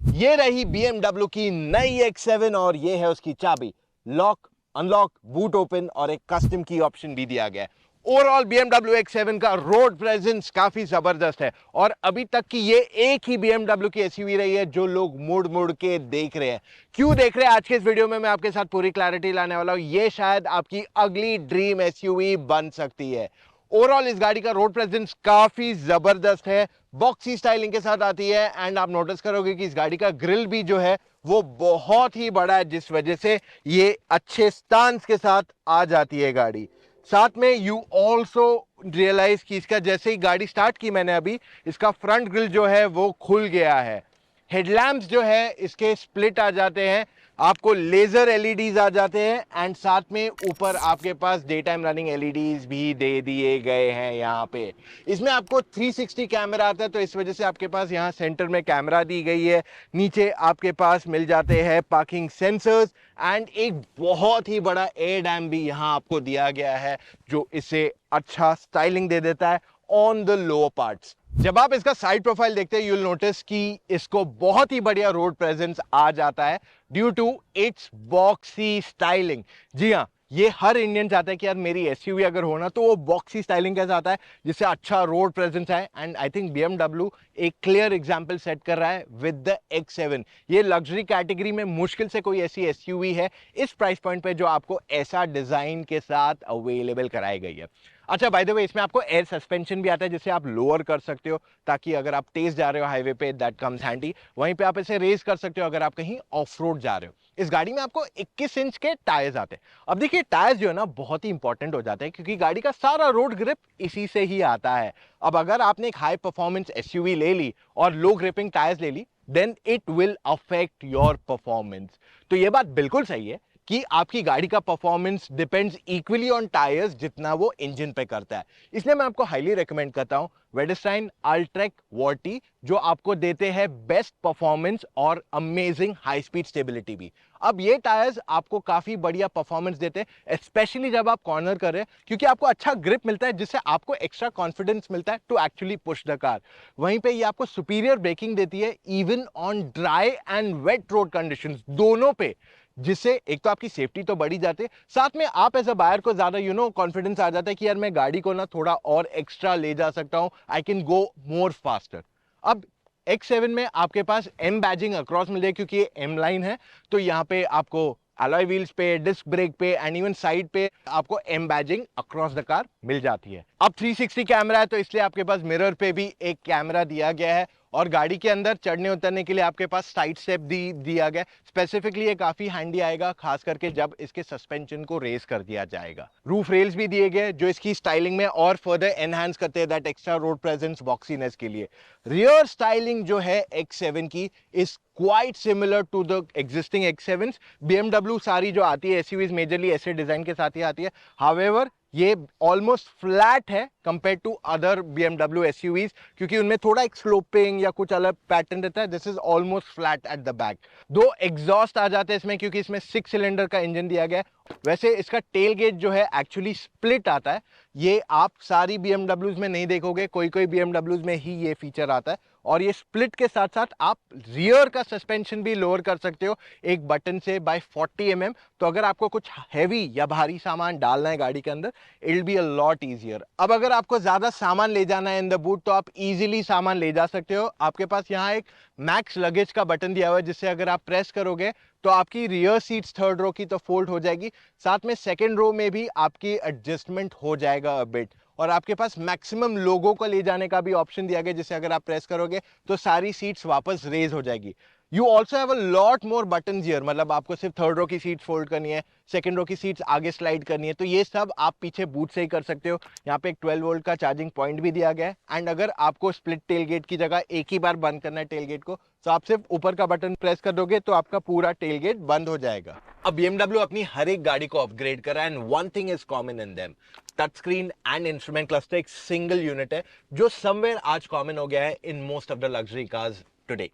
ये रही BMW की नई X7 और ये है उसकी चाबी। लॉक, अनलॉक, बूट ओपन और एक कस्टम की ऑप्शन भी दिया गया है। ओवरऑल BMW X7 का रोड प्रेजेंस काफी जबरदस्त है और अभी तक की ये एक ही BMW की एसयूवी रही है जो लोग मुड़ मुड़ के देख रहे हैं। क्यों देख रहे हैं, आज के इस वीडियो में मैं आपके साथ पूरी क्लैरिटी लाने वाला हूं। ये शायद आपकी अगली ड्रीम एसयूवी बन सकती है। ओवरऑल इस गाड़ी का रोड प्रेजेंस काफी जबरदस्त है, बॉक्सी स्टाइलिंग के साथ आती है एंड आप नोटिस करोगे कि इस गाड़ी का ग्रिल भी जो है वो बहुत ही बड़ा है, जिस वजह से ये अच्छे स्टांस के साथ आ जाती है गाड़ी। साथ में यू ऑल्सो रियलाइज कि इसका जैसे ही गाड़ी स्टार्ट की मैंने अभी, इसका फ्रंट ग्रिल जो है वो खुल गया है। हेडलैम्प्स जो है इसके स्प्लिट आ जाते हैं, आपको लेजर एलईडीज आ जाते हैं एंड साथ में ऊपर आपके पास डे टाइम रनिंग एलईडीज भी दे दिए गए हैं। यहाँ पे इसमें आपको 360 कैमरा आता है, तो इस वजह से आपके पास यहाँ सेंटर में कैमरा दी गई है। नीचे आपके पास मिल जाते हैं पार्किंग सेंसर्स एंड एक बहुत ही बड़ा एयर डैम भी यहाँ आपको दिया गया है, जो इसे अच्छा स्टाइलिंग दे देता है ऑन द लोअर पार्ट्स। जब आप इसका साइड प्रोफाइल देखते हैं, यू विल नोटिस कि इसको बहुत ही बढ़िया रोड प्रेजेंस आ जाता है due to its boxy styling. जी हाँ, ये हर इंडियन चाहता है कि यार मेरी एसयूवी अगर हो ना तो वो बॉक्सी स्टाइलिंग कैसा आता है जिससे अच्छा रोड प्रेजेंस है। एंड आई थिंक BMW एक क्लियर एग्जांपल सेट कर रहा है विद द X7। ये लग्जरी कैटेगरी में मुश्किल से कोई ऐसी एसयूवी है इस प्राइस पॉइंट पे जो आपको ऐसा डिजाइन के साथ अवेलेबल कराई गई है। अच्छा, बाय द वे इसमें आपको एयर सस्पेंशन भी आता है जिसे आप लोअर कर सकते हो, ताकि अगर आप तेज जा रहे हो हाईवे पे दैट कम्स हैंडी। वहीं पे आप इसे रेज कर सकते हो अगर आप कहीं ऑफ रोड जा रहे हो। इस गाड़ी में आपको 21 इंच के टायर्स आते हैं। अब देखिए, टायर्स जो है ना बहुत ही इंपॉर्टेंट हो जाते हैं क्योंकि गाड़ी का सारा रोड ग्रिप इसी से ही आता है। अब अगर आपने एक हाई परफॉर्मेंस एसयूवी ले ली और लो ग्रिपिंग टायर्स ले ली, then it will affect your performance. तो ये बात बिल्कुल सही है कि आपकी गाड़ी का performance depends equally on tyres जितना वो इंजन पे करता है। इसलिए मैं आपको हाईली रेकमेंड करता हूं वेडस्टाइन अल्ट्रेक वॉर्टी, जो आपको देते हैं बेस्ट परफॉर्मेंस और अमेजिंग हाई स्पीड स्टेबिलिटी भी। अब ये टायर्स आपको काफी बढ़िया परफॉर्मेंस देते हैं, स्पेशली जब आप कॉर्नर कर रहे हैं, क्योंकि आपको अच्छा ग्रिप मिलता है जिससे आपको एक्स्ट्रा कॉन्फिडेंस मिलता है to actually push the car. वहीं पे ये आपको सुपीरियर ब्रेकिंग देती है even on dry and wet road conditions दोनों पे, जिससे एक तो आपकी सेफ्टी तो बढ़ी जाती है, साथ में आप एज अ बायर को ज्यादा कॉन्फिडेंस आ जाता है कि यार मैं गाड़ी को ना थोड़ा और एक्स्ट्रा ले जा सकता हूं, I can go more faster. अब X7 में आपके पास M बैजिंग अक्रॉस मिल जाए क्योंकि ये M लाइन है, तो यहाँ पे आपको अलॉय व्हील्स पे, डिस्क ब्रेक पे एंड इवन साइड पे आपको M badging across the car मिल जाती है। अब 360 कैमरा है तो इसलिए आपके पास मिरर पे भी एक कैमरा दिया गया है और गाड़ी के अंदर चढ़ने उतरने के लिए आपके पास साइड स्टेप दिया गया। स्पेसिफिकली ये काफी हैंडी आएगा, खास करके जब इसके सस्पेंशन को रेस कर दिया जाएगा। रूफ रेल्स भी दिए गए जो इसकी स्टाइलिंग में और फर्दर एनहांस करते हैं that extra road presence boxiness के लिए। रियर स्टाइलिंग जो है X7 की is quite similar to the existing X7s। BMW सारी जो आती है एसयूवीज मेजरली ऐसे डिजाइन के साथ ही आती है। हाउएवर ये ऑलमोस्ट फ्लैट है compare to other BMW SUVs, क्योंकि उनमें थोड़ा एक स्लोपिंग या कुछ अलग पैटर्न रहता है। This is almost flat eight the back. दो एग्जॉस्ट आ जाते हैं इसमें क्योंकि इसमें 6 सिलेंडर का इंजन दिया गया है। वैसे इसका टेल गेट जो है एक्चुअली स्प्लिट आता है, ये आप सारी BMWs में नहीं देखोगे, कोई कोई BMWs में ही ये फीचर आता है। और ये स्प्लिट के साथ साथ आप रियर का सस्पेंशन भी लोअर कर सकते हो एक बटन से बाय 40 mm। तो अगर आपको कुछ हैवी या भारी सामान डालना है गाड़ी के अंदर, it will be a lot easier. अब अगर आपको ज्यादा सामान ले जाना है इन द बूट तो आप इजीली सामान ले जा सकते हो। आपके पास यहाँ एक मैक्स लगेज का बटन दिया हुआ है जिससे अगर आप प्रेस करोगे तो आपकी रियर सीट्स थर्ड रो की तो फोल्ड हो जाएगी, साथ में सेकंड रो में भी आपकी एडजस्टमेंट हो जाएगा अ बिट। और आपके पास मैक्सिमम लोगों को ले जाने का भी ऑप्शन दिया गया, जिसे अगर आप प्रेस करोगे तो सारी सीट्स वापस रेज हो जाएगी। You also have a lot more button here, मतलब आपको सिर्फ थर्ड रो की सीट फोल्ड करनी है, सेकंड रो की सीट्स आगे स्लाइड करनी है, तो ये सब आप पीछे बूट से ही कर सकते हो। यहाँ पे एक 12 वोल्ट का चार्जिंग पॉइंट भी दिया गया है एंड अगर आपको स्प्लिट टेल गेट की जगह एक ही बार बंद करना है टेल गेट को, तो आप सिर्फ ऊपर का बटन प्रेस कर दोगे तो आपका पूरा टेल गेट बंद हो जाएगा। अब BMW अपनी हर एक गाड़ी को अपग्रेड कर रहा है and one thing is common in them, touch screen and instrument cluster एक सिंगल यूनिट है जो समवेयर आज कॉमन हो गया है in most of the luxury cars today.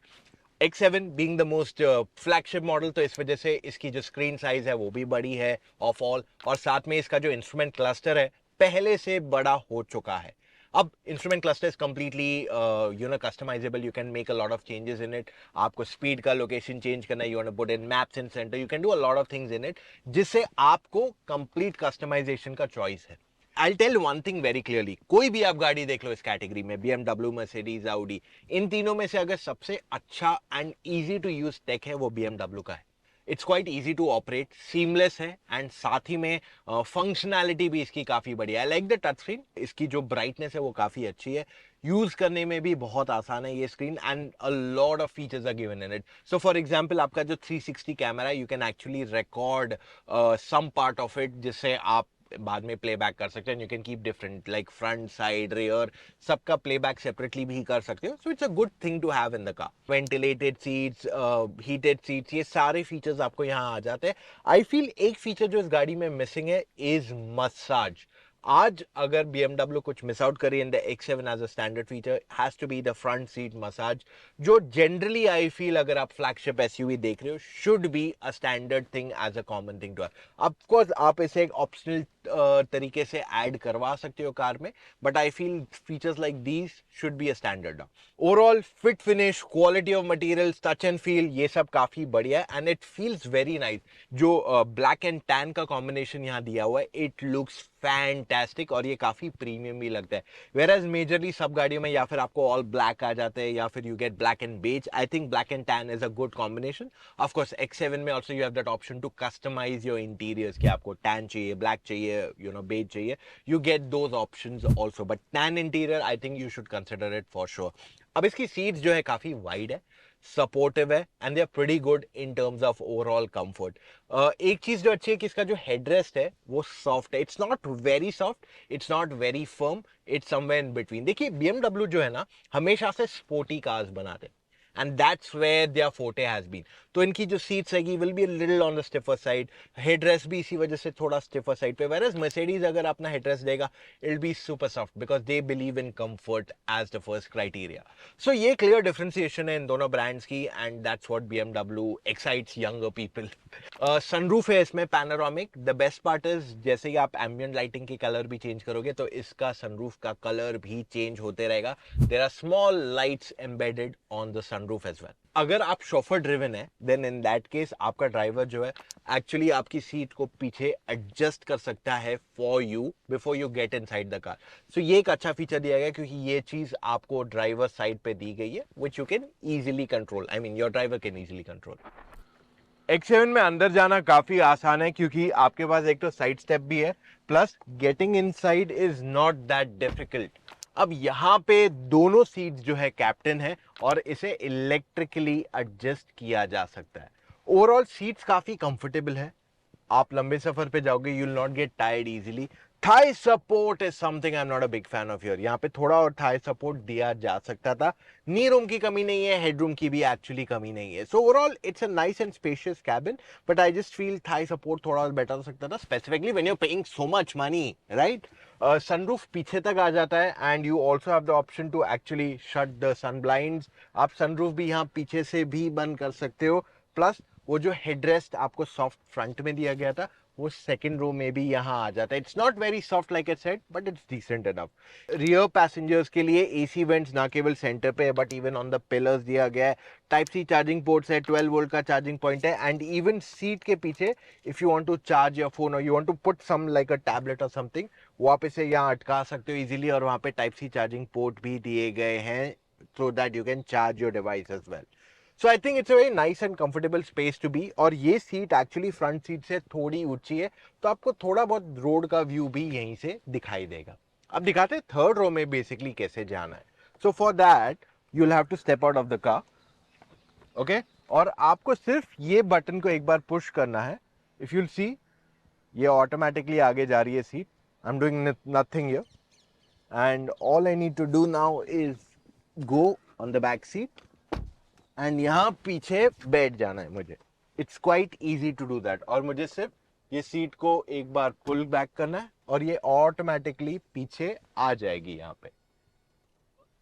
X7 being the most flagship model, तो इस वजह से इसकी जो स्क्रीन साइज है वो भी बड़ी है ऑफ ऑल, और साथ में इसका जो इंस्ट्रूमेंट क्लस्टर है पहले से बड़ा हो चुका है। अब instrument cluster is completely customisable, you can make a lot of changes in it. आपको स्पीड का लोकेशन चेंज करना है, you want to put in maps in centre, you can do a lot of things in it, जिससे आपको complete customization का choice है। I'll tell one thing very clearly, कोई भी आप गाड़ी देख लो इस कैटेगरी में, BMW, Mercedes, Audi, इन तीनों में से अगर सबसे अच्छा and easy to use tech है वो BMW का है। It's quite easy to operate, seamless है, एंड साथ ही में फंक्शनैलिटी भी इसकी काफी बढ़िया है। लाइक द टच स्क्रीन, इसकी जो ब्राइटनेस है वो काफी अच्छी है, यूज करने में भी बहुत आसान है ये screen, and a lot of features are given in it. So for example, आपका जो 360 कैमरा है, you can actually record some part of it, जिससे आप बाद में प्लेबैक कर सकते हैं। You can keep different like front, side, rear, सबका प्लेबैक सेपरेटली भी कर सकते हो। So it's a good thing to have in the car. Ventilated seats, heated seats, ये सारे फीचर्स आपको यहाँ आ जाते हैं। आई फील एक फीचर जो इस गाड़ी में मिसिंग है इज मसाज। आज अगर BMW कुछ मिस आउट करी in the X7 as a standard feature, has to be the front seat massage, जो जनरली आई फील अगर आप फ्लैगशिप SUV देख रहे हो should be a standard thing as a common thing to have. Of course आप इसे एक optional तरीके से ऐड करवा सकते हो कार में, but I feel features like these should be a standard. Overall fit, finish, quality of materials, touch and feel, ये सब काफी बढ़िया है, and it feels very nice. जो ब्लैक एंड टैन का कॉम्बिनेशन यहाँ दिया हुआ है, इट लुक्स फैंटास्टिक, और ये काफी प्रीमियम भी लगता है। वेयर एज मेजरली सब गाड़ियों में या फिर आपको ऑल ब्लैक आ जाते हैं, या फिर you get black and beige. I think black and tan is a good combination. Of course X7 में also you have that option to customise your interiors, कि आपको टैन चाहिए, ब्लैक चाहिए, बेज चाहिए, you get those options also, but tan interior I think you should consider it for sure. अब इसकी seats जो है काफी वाइड है, सपोर्टिव है, and they are pretty good in terms of overall comfort. एक चीज जो अच्छी है कि इसका जो हेडरेस्ट है वो सॉफ्ट है। It's not very soft, it's not very firm, it's somewhere in between. देखिए BMW जो है ना, हमेशा से स्पोर्टी कार्स बनाते हैं, and that's where their forte has been. तो इनकी जो सीट्स रहेगी will be a little on the stiffer side, headrest भी इसी वजह से थोड़ा stiffer side पे, whereas Mercedes अगर अपना headrest देगा it'll be super soft because they believe in comfort as the first criteria. So ये clear differentiation है इन दोनों brands की, and that's what BMW excites younger people. sunroof है इसमें panoramic. The best part is जैसे ही आप ambient lighting की colour भी चेंज करोगे तो इसका sunroof का कलर भी चेंज होते रहेगा. There are small lights embedded on the sunroof as well. अगर आप शॉफर ड्रिवन है, देन इन दैट केस आपका ड्राइवर जो है एक्चुअली आपकी सीट को पीछे एडजस्ट कर सकता है for you before you get inside the car. So ये एक अच्छा फीचर दिया गया क्योंकि ये चीज आपको ड्राइवर साइड पे दी गई है, which you can easily control. I mean your driver can easily control. X7 में अंदर जाना काफी आसान है क्योंकि आपके पास एक तो साइड स्टेप भी है, plus getting inside is not that difficult. अब यहाँ पे दोनों सीट्स जो है कैप्टन है और इसे इलेक्ट्रिकली एडजस्ट किया जा सकता है. ओवरऑल सीट्स काफी कंफर्टेबल है. आप लंबे सफर पे जाओगे, you will not get tired easily. Thai support is something I am not a big fan of here. यहाँ पे थोड़ा और थाई सपोर्ट दिया जा सकता था. नी रूम की कमी नहीं है, हेड रूम की भी एक्चुअली कमी नहीं है. So overall it's a nice and spacious cabin, but I just feel thigh support थोड़ा और बेटर हो सकता था, specifically when you are paying so much money, right. Sunroof पीछे तक आ जाता है and you also have the option to actually shut the sun blinds. आप सनरूफ भी यहाँ पीछे से भी बंद कर सकते हो. प्लस वो जो हेडरेस्ट आपको सॉफ्ट फ्रंट में दिया गया था वो सेकंड रो में भी यहाँ आ जाता है. It's not very soft like I said, but it's decent enough. Rear passengers के लिए एसी वेंट्स ना केवल सेंटर पे है but even on the pillars दिया गया है. टाइप सी चार्जिंग पोर्ट्स है, 12 वोल्ट का चार्जिंग पॉइंट है, एंड इवन सीट के पीछे if you want to charge your phone और you want to put some like a tablet और समथिंग, वो आप इसे यहाँ अटका सकते हो इजीली. और वहाँ पे टाइप सी चार्जिंग पोर्ट भी दिए गए हैं so that you can charge your device as well. So I think it's a very nice and comfortable space to be. और ये सीट एक्चुअली फ्रंट सीट से थोड़ी ऊंची है तो आपको थोड़ा बहुत रोड का व्यू भी यहीं से दिखाई देगा. अब दिखाते हैं थर्ड रो में बेसिकली कैसे जाना है. So for that you will have to step out of the car. Okay, और आपको सिर्फ ये बटन को एक बार पुश करना है. इफ यूल सी ये ऑटोमेटिकली आगे जा रही है seat. I am doing nothing here and all I need to do now is go on the back seat and यहाँ पीछे बैठ जाना है मुझे. It's quite easy to do that. और मुझे सिर्फ ये सीट को एक बार पुल बैक करना है और ये ऑटोमेटिकली पीछे आ जाएगी. यहाँ पे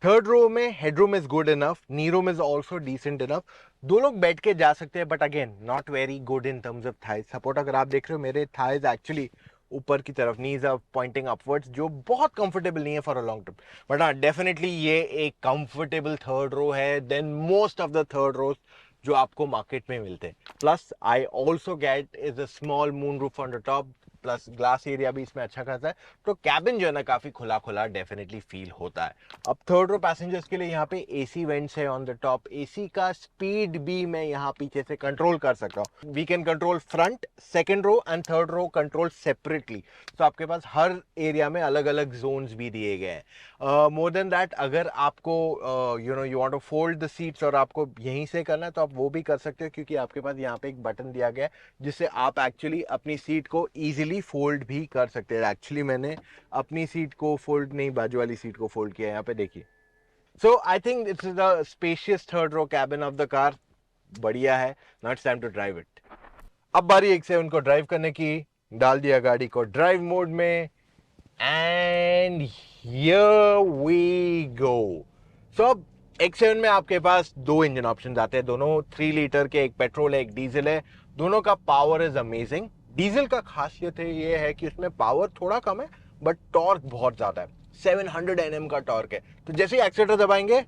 थर्ड रो में headroom is good enough, knee room is also decent enough. दो लोग बैठ के जा सकते हैं but again not very good in terms of thighs support. अगर आप देख रहे हो मेरे थाइज एक्चुअली ऊपर की तरफ, नीज आर पॉइंटिंग अपवर्ड्स, जो बहुत कंफर्टेबल नहीं है for a long trip. But हाँ, डेफिनेटली ये एक कंफर्टेबल थर्ड रो है than most of the third rows जो आपको मार्केट में मिलते हैं। Plus I also get is a small moon roof on the top, plus glass area भी इसमें अच्छा खासा है, तो कैबिन जो है ना काफी खुला खुला डेफिनेटली फील होता है। अब थर्ड रो पैसेंजर्स के लिए यहाँ पे एसी वेंट्स है ऑन द टॉप। एसी का स्पीड भी मैं यहाँ पीछे से कंट्रोल कर सकता हूँ। We can control front, second row and third row control separately. तो आपके पास हर एरिया में अलग अलग जोन्स भी दिए गए हैं। मोर देन दैट, अगर आपको you want to fold the seats और आपको यहीं से करना है तो आप वो भी कर सकते हो, क्योंकि आपके पास यहाँ पे एक बटन दिया गया है जिससे आप एक्चुअली अपनी सीट को इजीली फोल्ड भी कर सकते हैं। एक्चुअली मैंने अपनी सीट को फोल्ड नहीं, बाजू वाली सीट को फोल्ड किया है, यहाँ पे देखिए। So I think it's the spacious third row cabin of the car. बढ़िया है। Now it's time to drive it. अब बारी X7 को ड्राइव करने की। डाल दिया गाड़ी को ड्राइव मोड में एंड हियर वी गो। सो अब X7 में आपके पास दो इंजन ऑप्शन आते हैं, दोनों 3 लीटर के, एक पेट्रोल है एक डीजल है। दोनों का पावर इज अमेजिंग। डीजल का खासियत है ये है कि उसमें पावर थोड़ा कम है बट टॉर्क बहुत ज्यादा है। 700 Nm का टॉर्क है, तो जैसे ही एक्सीलरेटर दबाएंगे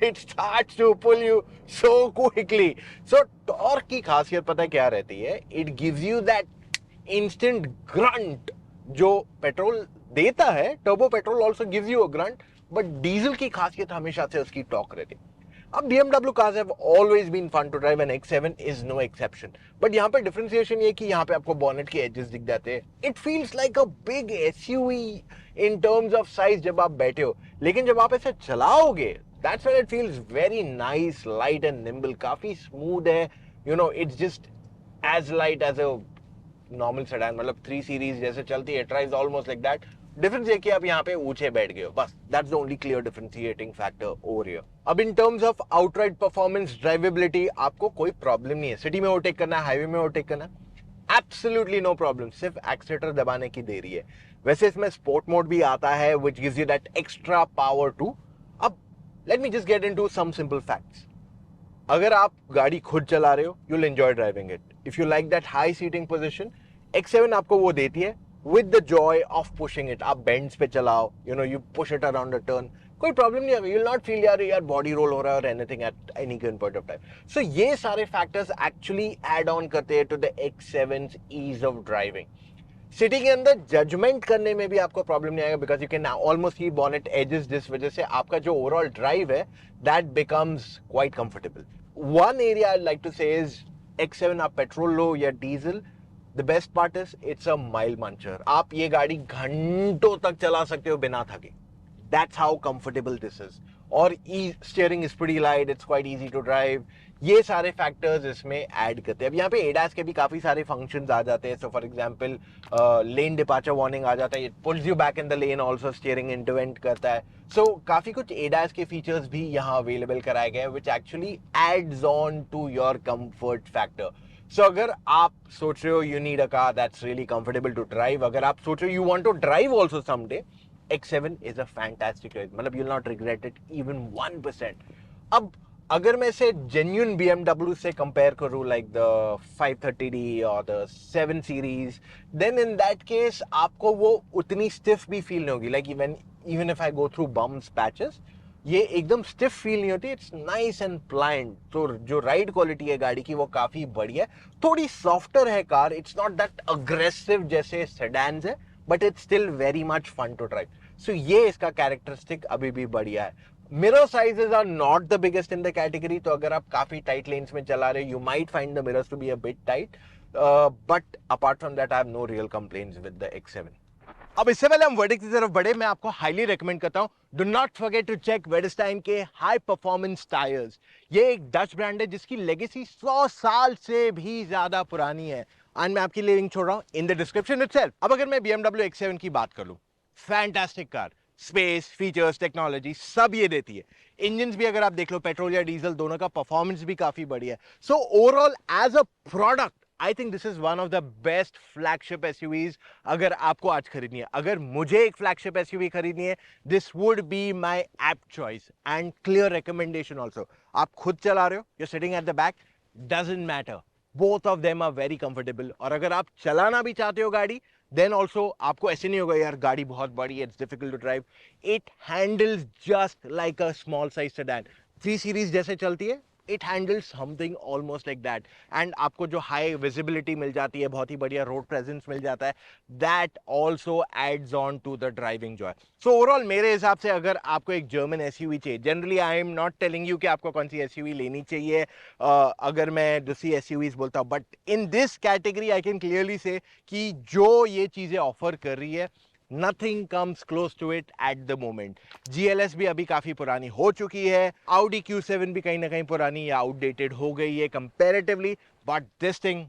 it starts to pull you so quickly. So torque की खासियत पता है क्या रहती है? It gives you that instant grunt जो पेट्रोल देता है। Turbo petrol also gives you a grunt, but diesel की खासियत हमेशा से उसकी टॉर्क रहती है। अब BMW cars have always been fun to drive and X7 is no exception. But यहाँ पे डिफरेंशिएशन ये कि यहाँ पे आपको बॉनेट के एजेस दिख जाते हैं। It feels like a big SUV in terms of size जब आप बैठे हो, लेकिन जब आप ऐसे चलाओगे that's when it feels very nice, light and nimble. काफी स्मूथ है, you know, it's just as light as a normal sedan, मतलब 3 सीरीज जैसे चलती है, drives almost like that. Difference ये कि आप यहाँ पे ऊंचे बैठ गए हो, बस that's the only clear differentiating factor over here. अब in terms of outright performance, drivability, आपको कोई प्रॉब्लम नहीं है। सिटी में ओवरटेक करना है, हाईवे में ओवरटेक करना है, एब्सोल्युटली नो प्रॉब्लम, सिर्फ एक्सीलरेटर दबाने की देरी है। वैसे इसमें स्पोर्ट मोड भी आता है which gives you that extra power too. अब let me just get into some simple facts. अगर आप गाड़ी खुद चला रहे हो, you will enjoy driving it. If you like that high seating position, X7 आपको वो देती है with the joy of pushing it. आप बेंड्स पे चलाओ, you know, you push it around the turn, कोई प्रॉब्लम नहीं है। यू विल नॉट फील यार बॉडी रोल हो रहा है और anything at any given point of time. So ये सारे फैक्टर्स एक्चुअली एड ऑन करते हैं to the X7's ease of driving. City के अंदर जजमेंट करने में भी आपको प्रॉब्लम नहीं आएगा, because you can almost see bonnet edges, जिस वजह से आपका जो ओवरऑल ड्राइव है that becomes quite comfortable. One area I like to say is X7 आप पेट्रोल लो या diesel, the best part is it's a mile muncher. आप ये गाड़ी घंटों तक चला सकते हो बिना थके। That's how comfortable this is. और steering is pretty light, it's quite easy to drive. ये सारे फैक्टर्स इसमें ऐड करते हैं। अब यहाँ पे एडास के भी काफी सारे फंक्शंस आ जाते हैं। So for example lane departure warning आ जाता है, it pulls you back in the lane, also steering intervene करता है। सो काफी कुछ एडास के फीचर्स भी यहाँ अवेलेबल कराए गए हैं which actually adds on to your comfort factor. So अगर आप सोच रहे हो you need a car that's really comfortable to drive, अगर आप सोच रहे हो you want to drive also someday, X7 is a fantastic choice. मतलब you'll not regret it even 1%. अब अगर मैं इसे genuine BMW से compare करूँ, like the 530D or the 7 series, then in that case आपको वो उतनी stiff भी feel नहीं होगी। Like even if I go through bumps, patches, ये एकदम stiff feel नहीं होती। It's nice and pliant. तो जो ride quality है गाड़ी की वो काफी बढ़िया है। थोड़ी softer है car, it's not that aggressive जैसे sedans है, but it's still very much fun to drive. So ये इसका कैरेक्टरिस्टिक अभी भी बढ़िया है। Mirror sizes are not the biggest in the category, तो अगर आप काफी टाइट लेन्स में चला रहे हो, you might find the mirrors to be a bit tight, but apart from that I have no real complaints with the X7। अब इससे पहले हम वर्डिक्ट की तरफ बढ़े, मैं आपको हाईली रेकमेंड करता हूं, do not forget to check वेडस्टाइन के हाई परफॉर्मेंस टायर्स। ये एक डच ब्रांड है जिसकी लेगेसी 100 साल से भी ज्यादा पुरानी है। एंड मैं आपके लिए लिंक छोड़ रहा हूं इन द डिस्क्रिप्शन इटसेल्फ। अब अगर मैं BMW X7 की बात कर लूं, fantastic car, space, features, technology सब ये देती है। इंजन भी अगर आप देख लो, पेट्रोल या डीजल दोनों का परफॉर्मेंस भी काफी बढ़िया है। So overall as a product I think this is one of the best flagship SUVs अगर आपको आज खरीदनी है। अगर मुझे एक फ्लैगशिप एसयूवी खरीदनी है, this would be my apt choice and clear recommendation also. आप खुद चला रहे हो, you sitting at the back, doesn't matter, both of them are very comfortable. और अगर आप चलाना भी चाहते हो गाड़ी, देन ऑल्सो आपको ऐसे नहीं होगा यार गाड़ी बहुत बड़ी है, it's difficult to drive. It handles just like a small size sedan. 3 series जैसे चलती है, it handles something almost like that. And आपको जो हाई विजिबिलिटी मिल जाती है, बहुत ही बढ़िया रोड प्रेजेंस मिल जाता है, that also adds on to the driving joy. So overall मेरे हिसाब से अगर आपको एक जर्मन एसयूवी चाहिए, generally I am not telling you कि आपको कौन सी एसयूवी लेनी चाहिए, अगर मैं दूसरी एसयूवीज बोलता हूँ, but in this category I can clearly say कि जो ये चीज़ें ऑफर कर रही है, nothing comes close to it at the moment. GLS भी अभी काफी पुरानी हो चुकी है, Audi Q7 भी कहीं ना कहीं पुरानी या आउटडेटेड हो गई है comparatively, but this thing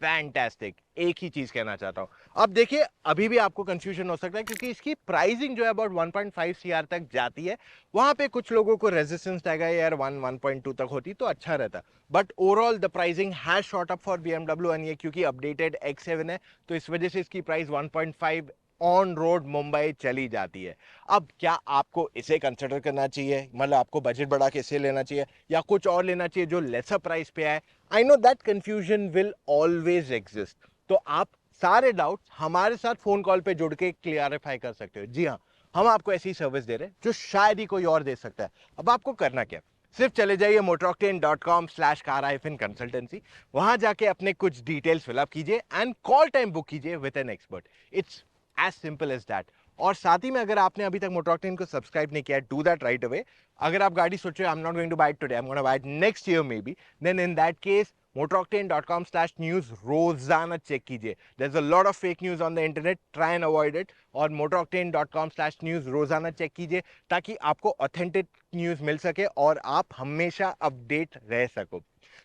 fantastic. एक ही चीज कहना चाहता हूं. अब देखिए, अभी भी आपको कंफ्यूजन हो सकता है क्योंकि इसकी प्राइसिंग जो है अबाउट 1.5 CR तक जाती है. वहां पे कुछ लोगों को रेजिस्टेंस टैग है यार 1.2 तक होती तो अच्छा रहता, but overall the pricing has shot up for BMW. And ये क्योंकि अपडेटेड X7 है तो इस वजह से इसकी प्राइस 1.5 ऑन रोड मुंबई चली जाती है. अब क्या आपको इसे कंसिडर करना चाहिए, मतलब आपको बजट बढ़ा के इसे लेना चाहिए या कुछ और लेना चाहिए जो लेसर प्राइस पे है? I know that confusion will always exist. तो आप सारे डाउट्स हमारे साथ फोन कॉल पे जुड़ के क्लियरिफाई कर सकते हो. जी हाँ, हम आपको ऐसी सर्विस दे रहे हैं जो शायद ही कोई और दे सकता है. अब आपको करना क्या, सिर्फ चले जाइए motoroctane.com/car-consultancy. वहां जाके अपने कुछ डिटेल्स फिलअप कीजिए एंड कॉल टाइम बुक कीजिए with an expert. It's as simple as that. और साथ ही में अगर आपने अभी तक मोटरऑक्टेन को सब्सक्राइब नहीं किया, डू दैट राइट अवे. अगर आप गाड़ी सोच रहे हो I am not going to buy it today, I am gonna buy it next year maybe, then in that case motoroctane.com/news रोजाना चेक कीजिए. there's a lot of fake news on the internet, try and avoid it. और motoroctane.com/news रोजाना check कीजिए ताकि आपको authentic news मिल सके और आप हमेशा अपडेट रह सको.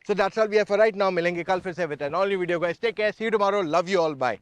So that's all we have for right now. मिलेंगे कल फिर से with an all new video guys. Take care, see you tomorrow, love you all, bye.